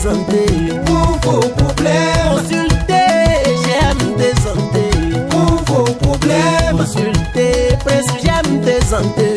santé. Pour vos problèmes, Consultez, GMT santé. pour vos problèmes. Consultez, Prince GMT santé.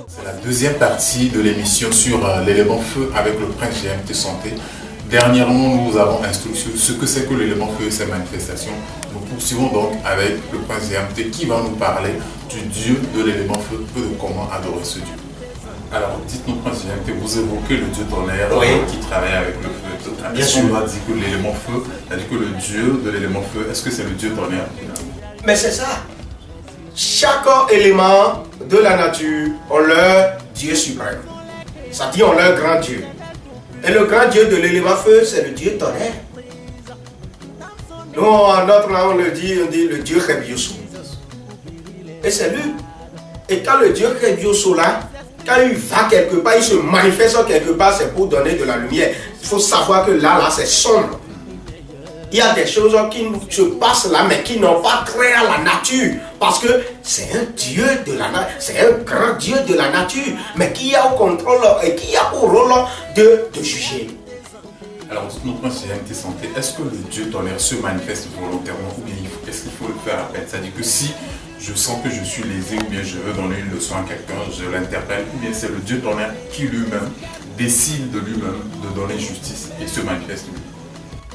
C'est la deuxième partie de l'émission sur l'élément feu avec le Prince GMT Santé. Dernièrement, nous avons instruit sur ce que c'est que l'élément feu et ses manifestations. Nous poursuivons donc avec le Prince GMT qui va nous parler du Dieu de l'élément feu et de comment adorer ce Dieu. Alors, dites-nous, Prince GMT, vous évoquez le Dieu tonnerre qui travaille avec le feu. Est-ce qu'on va dire que l'élément feu, c'est-à-dire que le Dieu de l'élément feu, est-ce que c'est le Dieu tonnerre? Mais c'est ça. Chaque élément de la nature a leur Dieu suprême. Ça dit on leur grand Dieu. Et le grand Dieu de l'élément feu, c'est le Dieu tonnerre. Nous, en notre langue, on dit le Dieu Rebioso. Et c'est lui. Et quand le Dieu Rebioso là, quand il va quelque part, il se manifeste quelque part, c'est pour donner de la lumière. Il faut savoir que là, c'est sombre. Il y a des choses qui se passent là, mais qui n'ont pas trait à la nature. Parce que c'est un Dieu de la nature, c'est un grand Dieu de la nature, mais qui a au contrôle et qui a au rôle de juger. Alors, dites-nous, Prince GMT Santé, est-ce que le Dieu tonnerre se manifeste volontairement ou bien est-ce qu'il faut le faire à peine? C'est-à-dire que si je sens que je suis lésé ou bien je veux donner une leçon à quelqu'un, je l'interpelle, ou bien c'est le Dieu tonnerre qui lui-même décide de lui-même de donner justice et se manifeste lui.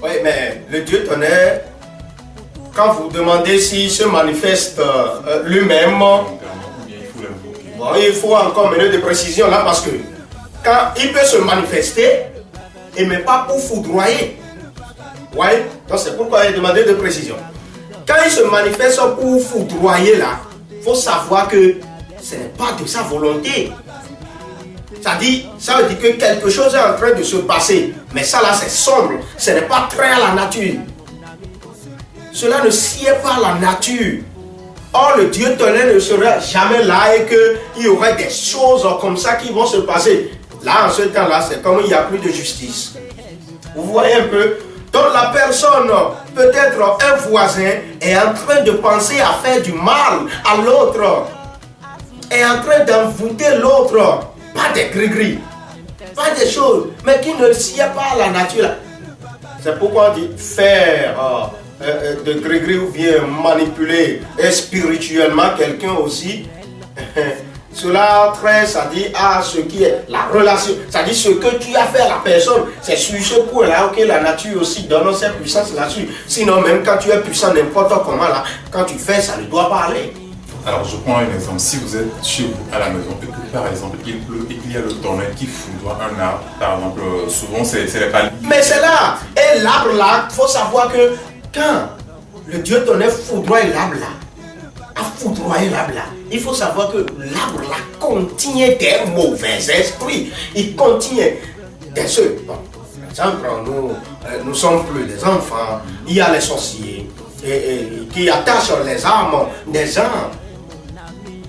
Oui, mais le Dieu tonnerre, quand vous demandez s'il se manifeste lui-même, bon, il faut encore mener des précisions là parce que quand il peut se manifester, mais pas pour foudroyer. Oui, donc c'est pourquoi il a demandé de précision. Quand il se manifeste pour foudroyer là, il faut savoir que ce n'est pas de sa volonté. Ça veut dire que quelque chose est en train de se passer. Mais ça là c'est sombre. Ce n'est pas trait à la nature. Cela ne sied pas à la nature. Or le Dieu tonnerre ne sera jamais là et qu'il y aurait des choses comme ça qui vont se passer. Là en ce temps-là, c'est comme il n'y a plus de justice. Vous voyez un peu? Donc la personne, peut-être un voisin, est en train de penser à faire du mal à l'autre. Est en train d'envoûter l'autre. Pas des gris-gris, pas des choses, mais qui ne sied pas à la nature. C'est pourquoi on dit faire de gris-gris ou bien manipuler spirituellement quelqu'un aussi. Cela traite, ça dit à ce qui est la relation, ça dit ce que tu as fait à la personne. C'est sur ce point-là que la nature aussi donne ses puissances là-dessus. Sinon, même quand tu es puissant n'importe comment, là, quand tu fais, ça ne doit pas aller. Alors je prends un exemple, si vous êtes chez vous à la maison et que par exemple il pleut et qu'il y a le tonnerre qui foudroie un arbre, par exemple souvent c'est les palmiers. Mais c'est là, et l'arbre là, il faut savoir que quand le Dieu tonnerre foudroie l'arbre là, a foudroyé l'arbre là, il faut savoir que l'arbre là contient des mauvais esprits, il contient des ceux. Bon, par exemple, nous sommes plus des enfants, il y a les sorciers qui attachent les armes des gens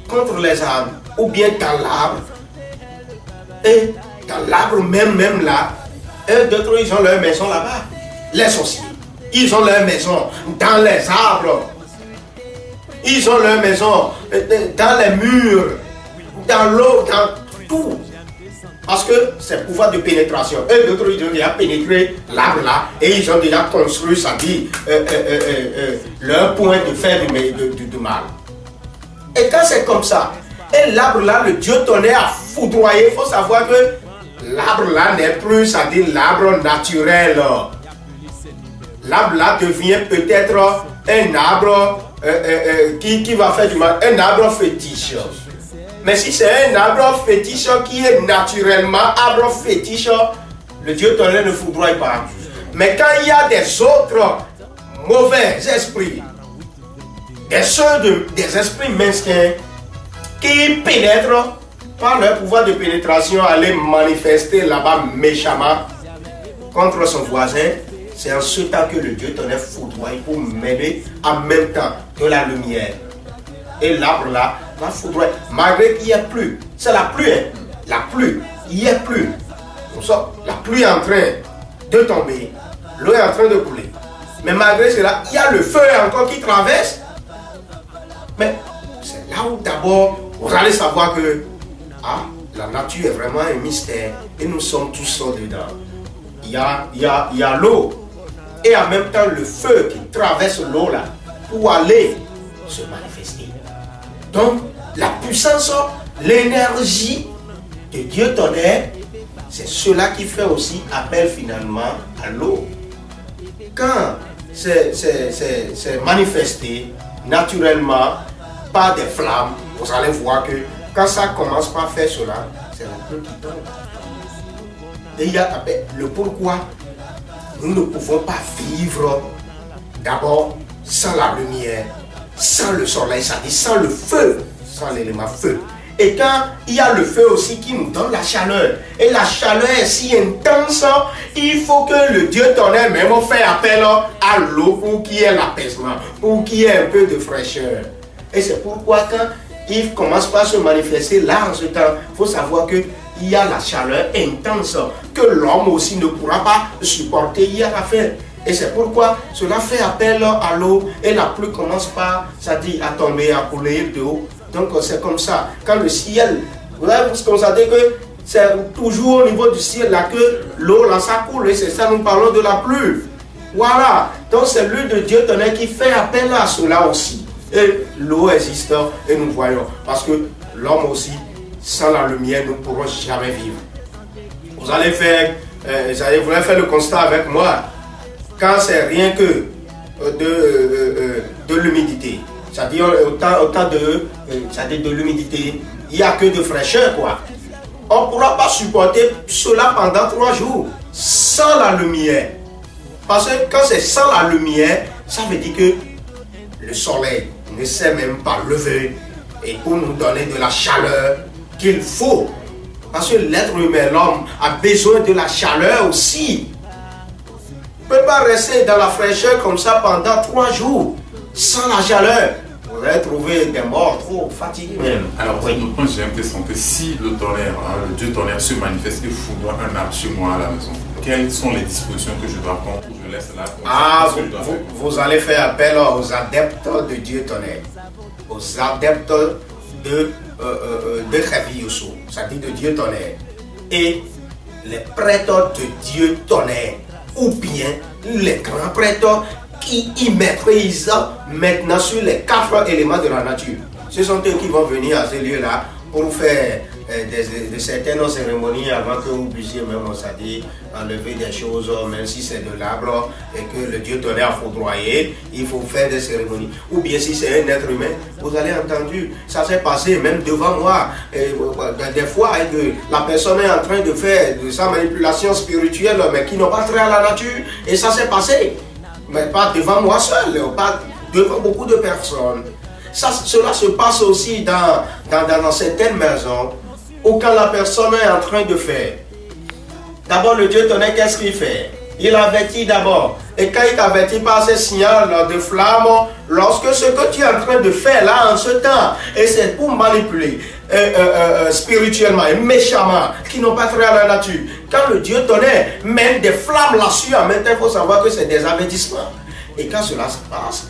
contre les arbres, ou bien dans l'arbre, et dans l'arbre même là, et d'autres ils ont leur maison là-bas. Les sorciers, ils ont leur maison dans les arbres, ils ont leur maison dans les murs, dans l'eau, dans tout. Parce que c'est pouvoir de pénétration. Et d'autres ils ont déjà pénétré l'arbre là, et ils ont déjà construit, ça dit, leur point de faire du mal. Et quand c'est comme ça, et l'arbre là, le Dieu tonnerre a foudroyé, il faut savoir que l'arbre là n'est plus, ça dit, l'arbre naturel. L'arbre là devient peut-être un arbre qui va faire du mal, un arbre fétiche. Mais si c'est un arbre fétiche qui est naturellement arbre fétiche, le Dieu tonnerre ne foudroie pas. Mais quand il y a des autres mauvais esprits, des esprits mesquins qui pénètrent par leur pouvoir de pénétration, aller manifester là-bas méchamment contre son voisin, c'est en ce temps que le Dieu tonnerre foudroie pour mener en même temps de la lumière. Et l'arbre là va foudroyer, malgré qu'il n'y ait plus. C'est la pluie, hein? La pluie, il n'y a plus. La pluie est en train de tomber, l'eau est en train de couler. Mais malgré cela, il y a le feu encore qui traverse. Mais c'est là où d'abord vous allez savoir que la nature est vraiment un mystère et nous sommes tous dedans. il y a l'eau. Et en même temps, le feu qui traverse l'eau là pour aller se manifester. Donc, la puissance, l'énergie de Dieu tonnerre, c'est cela qui fait aussi appel finalement à l'eau. Quand c'est manifesté naturellement par des flammes, vous allez voir que quand ça commence par faire cela, c'est la pluie qui tombe. Et il y a le pourquoi nous ne pouvons pas vivre d'abord sans la lumière, sans le soleil, c'est-à-dire sans le feu, sans l'élément feu. Et quand il y a le feu aussi qui nous donne la chaleur, et la chaleur est si intense, il faut que le Dieu tonnerre même fait appel à l'eau pour qu'il y ait l'apaisement, pour qu'il y ait un peu de fraîcheur. Et c'est pourquoi quand il commence par se manifester là en ce temps, il faut savoir qu'il y a la chaleur intense que l'homme aussi ne pourra pas supporter hier à faire. Et c'est pourquoi cela fait appel à l'eau et la pluie commence par, ça dit, à tomber, à couler de haut. Donc c'est comme ça. Quand le ciel, vous avez constaté que c'est toujours au niveau du ciel là que l'eau là ça coule. Et c'est ça, nous parlons de la pluie. Voilà. Donc c'est l'œil de Dieu tonnerre qui fait appel à cela aussi. Et l'eau existe et nous voyons. Parce que l'homme aussi, sans la lumière, nous ne pourrons jamais vivre. Vous allez faire le constat avec moi. Quand c'est rien que de l'humidité, c'est-à-dire autant de l'humidité, il n'y a que de fraîcheur quoi. On ne pourra pas supporter cela pendant 3 jours sans la lumière. Parce que quand c'est sans la lumière, ça veut dire que le soleil ne s'est même pas levé et pour nous donner de la chaleur qu'il faut. Parce que l'être humain, l'homme, a besoin de la chaleur aussi. On ne peut pas rester dans la fraîcheur comme ça pendant 3 jours sans la chaleur. Vous allez trouver des morts trop fatigués même. Alors, oui. Notre point GMT Santé, si le tonnerre, le Dieu tonnerre se manifeste et foudroie un arbre chez moi à la maison, quelles sont les dispositions que je dois prendre ou je laisse là? Vous allez faire appel aux adeptes de Dieu tonnerre, aux adeptes de Khaviyusu, c'est-à-dire de Dieu tonnerre, et les prêtres de Dieu tonnerre, ou bien les grands prêtres qui y maîtrisent maintenant sur les 4 éléments de la nature. Ce sont eux qui vont venir à ce lieu-là pour faire de certaines cérémonies avant que vous puissiez même, c'est-à-dire enlever des choses, même si c'est de l'arbre et que le Dieu tonnerre a foudroyé, il faut faire des cérémonies. Ou bien si c'est un être humain, vous avez entendu, ça s'est passé même devant moi, des fois que la personne est en train de faire de sa manipulation spirituelle, mais qui n'a pas trait à la nature, et ça s'est passé. Mais pas devant moi seul, pas devant beaucoup de personnes. Cela se passe aussi dans certaines maisons où quand la personne est en train de faire, d'abord le Dieu tonnerre, qu'est-ce qu'il fait? Il avertit d'abord. Et quand il t'avertit par ces signaux de flamme, lorsque ce que tu es en train de faire là en ce temps, et c'est pour manipuler spirituellement et méchamment, qui n'ont pas trait à la nature, quand le Dieu tonnerre met des flammes là-dessus, en même temps, il faut savoir que c'est des avertissements. Et quand cela se passe,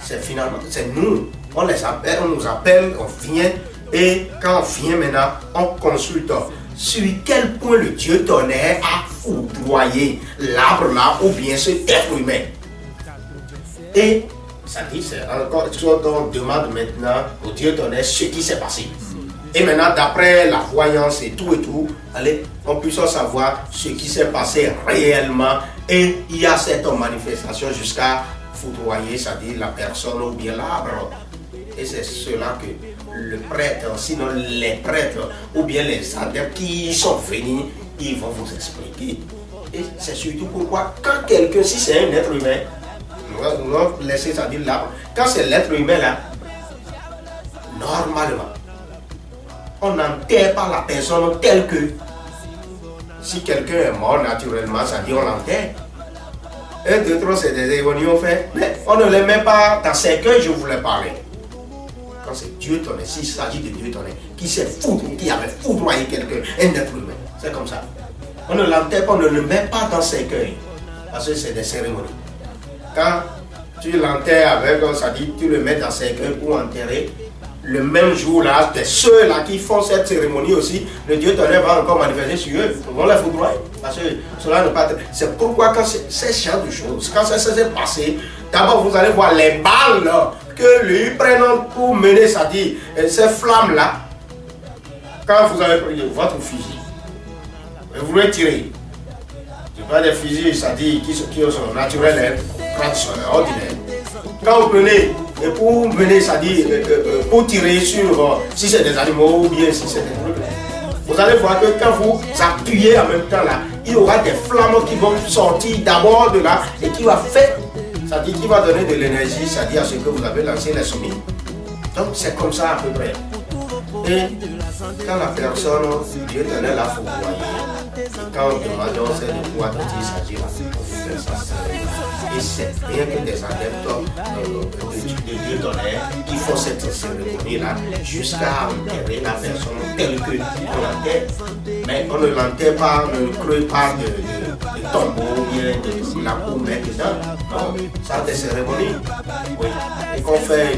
c'est nous, on nous appelle, on vient, et quand on vient maintenant, on consulte sur quel point le Dieu tonnerre a foudroyé l'arbre là, ou bien ce être humain. Et ça dit, c'est encore on demande maintenant au Dieu tonnerre ce qui s'est passé. Et maintenant, d'après la voyance et tout, allez, on puisse savoir ce qui s'est passé réellement. Et il y a cette manifestation jusqu'à foudroyer, c'est-à-dire la personne ou bien l'arbre. Et c'est cela que le prêtre, sinon les prêtres ou bien les adeptes qui sont venus, ils vont vous expliquer. Et c'est surtout pourquoi quand quelqu'un, si c'est un être humain, nous allons laisser ça dire l'arbre, quand c'est l'être humain là, normalement, on n'enterre pas la personne telle que, si quelqu'un est mort naturellement, ça dit on l'enterre. 1, 2, 3, c'est des ironies on fait, mais on ne les met pas dans ces que je voulais parler. Quand c'est Dieu tonnerre, s'il s'agit de Dieu tonnerre, qui avait foudroyé quelqu'un, un être humain, c'est comme ça. On ne l'enterre pas, on ne le met pas dans ses cercueil, parce que c'est des cérémonies. Quand tu l'enterres avec, ça dit, tu le mets dans ses cercueil pour enterrer, le même jour-là, ceux-là qui font cette cérémonie aussi, le Dieu tonnerre va encore manifester sur eux. Ils vont les foudroyer. Parce que cela ne pas. C'est pourquoi quand ces genre de choses, quand ça s'est passé, d'abord vous allez voir les balles que lui prennent pour mener, c'est-à-dire ces flammes-là. Quand vous avez pris votre fusil, vous voulez tirer. Ce pas des fusils, c'est-à-dire qui sont naturels, traditionnels, ordinaires. Quand vous prenez et pour mener, c'est-à-dire pour tirer sur si c'est des animaux ou bien si c'est des trucs, vous allez voir que quand vous appuyez en même temps là, il y aura des flammes qui vont sortir d'abord de là et qui va faire, c'est-à-dire qui va donner de l'énergie, c'est-à-dire à ce que vous avez lancé les semis. Donc c'est comme ça à peu près. Et quand la personne, Dieu tenait la foudroyer, et quand on demande, c'est de quoi dont il s'agit, on fait ça. Et c'est rien que des adeptes de Dieu tonnerre qui font cette cérémonie-là jusqu'à enterrer la personne telle que on l'enterre. Mais on ne l'enterre pas, on ne creuse pas de tombeau ou bien de la cour dedans. Non, ça des cérémonies. Oui. Et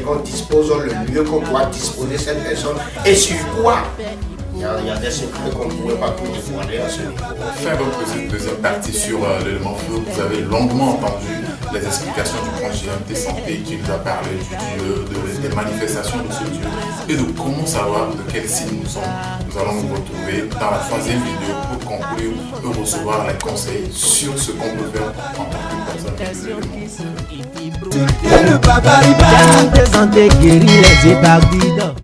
qu'on dispose le lieu qu'on doit disposer cette personne et sur quoi. Il y a des secrets qu'on ne pouvait pas tout dévoiler à ce niveau. Fin donc de cette deuxième partie sur l'élément feu, vous avez longuement entendu les explications du prince GMT Santé qui nous a parlé du Dieu, des manifestations de ce Dieu et de comment savoir de quel signe nous sommes. Nous allons nous retrouver dans la troisième vidéo pour conclure et recevoir les conseils sur ce qu'on peut faire en tant que personne de l'élément feu. GMT Santé guérit les hépatites.